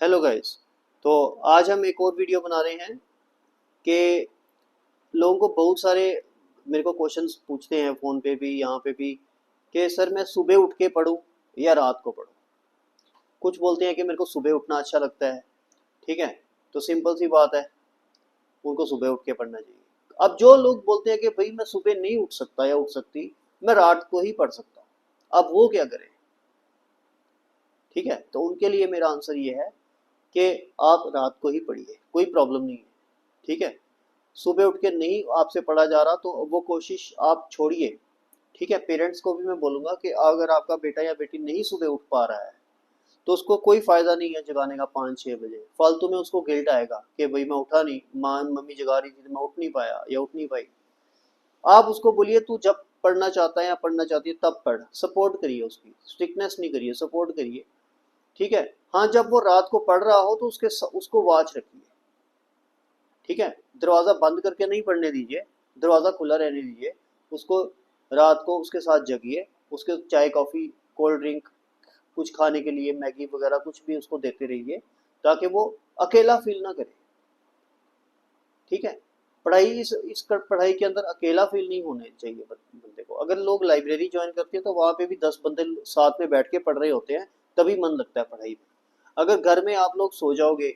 Hello guys. तो आज हम एक और वीडियो बना रहे हैं कि लोगों को बहुत सारे मेरे को क्वेश्चंस पूछते हैं फ़ोन पे भी यहाँ पे भी कि सर मैं सुबह उठ के पढूं या रात को पढूं। कुछ बोलते हैं कि मेरे को सुबह उठना अच्छा लगता है। ठीक है, तो सिंपल सी बात है, उनको सुबह उठ के पढ़ना चाहिए। अब जो लोग बोलते हैं कि भाई मैं सुबह नहीं उठ सकता या उठ सकती, मैं रात को ही पढ़ सकता हूँ, अब वो क्या करें? ठीक है, तो उनके लिए मेरा आंसर ये है कि आप रात को ही पढ़िए, कोई प्रॉब्लम नहीं है। ठीक है, सुबह उठ के नहीं आपसे पढ़ा जा रहा तो वो कोशिश आप छोड़िए। ठीक है, पेरेंट्स को भी मैं बोलूंगा कि अगर आपका बेटा या बेटी नहीं सुबह उठ पा रहा है तो उसको कोई फायदा नहीं है जगाने का 5-6 बजे। फालतू में उसको गिल्ट आएगा कि भाई मैं उठा नहीं, माँ मम्मी जगा रही थी तो मैं उठ नहीं पाया या उठ नहीं पाई। आप उसको बोलिए तू जब पढ़ना चाहता है या पढ़ना चाहती है तब पढ़, सपोर्ट करिए, उसकी स्ट्रिक्टनेस नहीं करिए, सपोर्ट करिए। ठीक है, हाँ जब वो रात को पढ़ रहा हो तो उसको वॉच रखिए। ठीक है, दरवाजा बंद करके नहीं पढ़ने दीजिए, दरवाजा खुला रहने दीजिए उसको। रात को उसके साथ जगिए, उसके चाय कॉफी कोल्ड ड्रिंक कुछ खाने के लिए मैगी वगैरह कुछ भी उसको देते रहिए ताकि वो अकेला फील ना करे। ठीक है, पढ़ाई पढ़ाई के अंदर अकेला फील नहीं होने चाहिए बंदे को। अगर लोग लाइब्रेरी ज्वाइन करते हैं तो वहां पे भी 10 बंदे साथ में बैठ के पढ़ रहे होते हैं, तभी मन लगता है पढ़ाई में। अगर घर में आप लोग सो जाओगे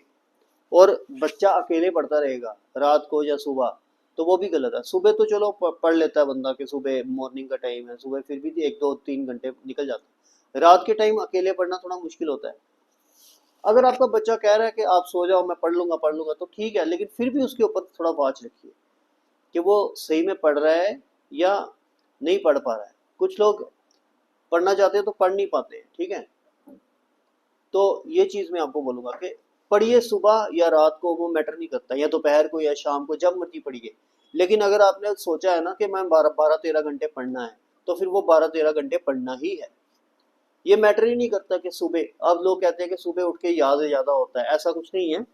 और बच्चा अकेले पढ़ता रहेगा रात को या सुबह, तो वो भी गलत है। सुबह तो चलो पढ़ लेता है बंदा कि सुबह मॉर्निंग का टाइम है, सुबह फिर भी 1-2-3 घंटे निकल जाते हैं। रात के टाइम अकेले पढ़ना थोड़ा मुश्किल होता है। अगर आपका बच्चा कह रहा है कि आप सो जाओ मैं पढ़ लूंगा तो ठीक है, लेकिन फिर भी उसके ऊपर थोड़ा वॉच रखिए कि वो सही में पढ़ रहा है या नहीं पढ़ पा रहा है। कुछ लोग पढ़ना चाहते हैं तो पढ़ नहीं पाते हैं। ठीक है, तो ये चीज मैं आपको बोलूंगा कि पढ़िए सुबह या रात को, वो मैटर नहीं करता, या दोपहर को या शाम को, जब मर्जी पढ़िए। लेकिन अगर आपने सोचा है ना कि मैं 12-13 घंटे पढ़ना है, तो फिर वो 12-13 घंटे पढ़ना ही है। ये मैटर ही नहीं करता कि सुबह, अब लोग कहते हैं कि सुबह उठ के याद ज्यादा होता है, ऐसा कुछ नहीं है।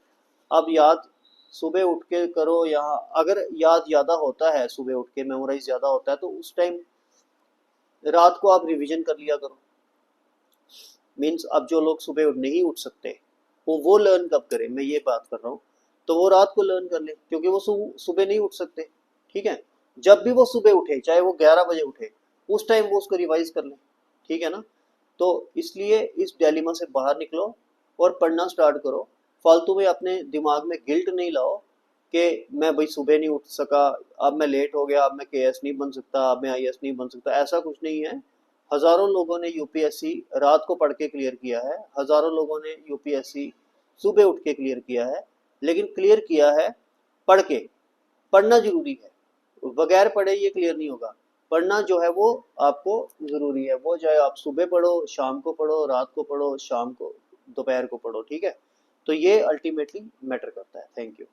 अब याद सुबह उठ के करो, या अगर याद ज्यादा होता है सुबह उठ के, मेमोराइज ज्यादा होता है, तो उस टाइम रात को आप रिवीजन कर लिया करो। मीन्स अब जो लोग सुबह नहीं उठ सकते, वो लर्न कब करें, मैं ये बात कर रहा हूँ। तो वो रात को लर्न कर ले, क्योंकि वो सुबह नहीं उठ सकते। ठीक है, जब भी वो सुबह उठे, चाहे वो 11 बजे उठे, उस टाइम वो उसको रिवाइज कर ले। ठीक है ना? तो इसलिए इस डायलेमा से बाहर निकलो और पढ़ना स्टार्ट करो। फालतू में अपने दिमाग में गिल्ट नहीं लाओ कि मैं भाई सुबह नहीं उठ सका, अब मैं लेट हो गया, अब मैं केएस नहीं बन सकता, अब मैं आईएएस नहीं बन सकता। ऐसा कुछ नहीं है। हजारों लोगों ने यूपीएससी रात को पढ़ के क्लियर किया है, हजारों लोगों ने यूपीएससी सुबह उठ के क्लियर किया है। लेकिन क्लियर किया है पढ़ के। पढ़ना जरूरी है, बगैर पढ़े ये क्लियर नहीं होगा। पढ़ना जो है वो आपको जरूरी है, वो चाहे आप सुबह पढ़ो, शाम को पढ़ो, रात को पढ़ो, शाम को दोपहर को पढ़ो। ठीक है, तो ये अल्टीमेटली मैटर करता है। Thank you.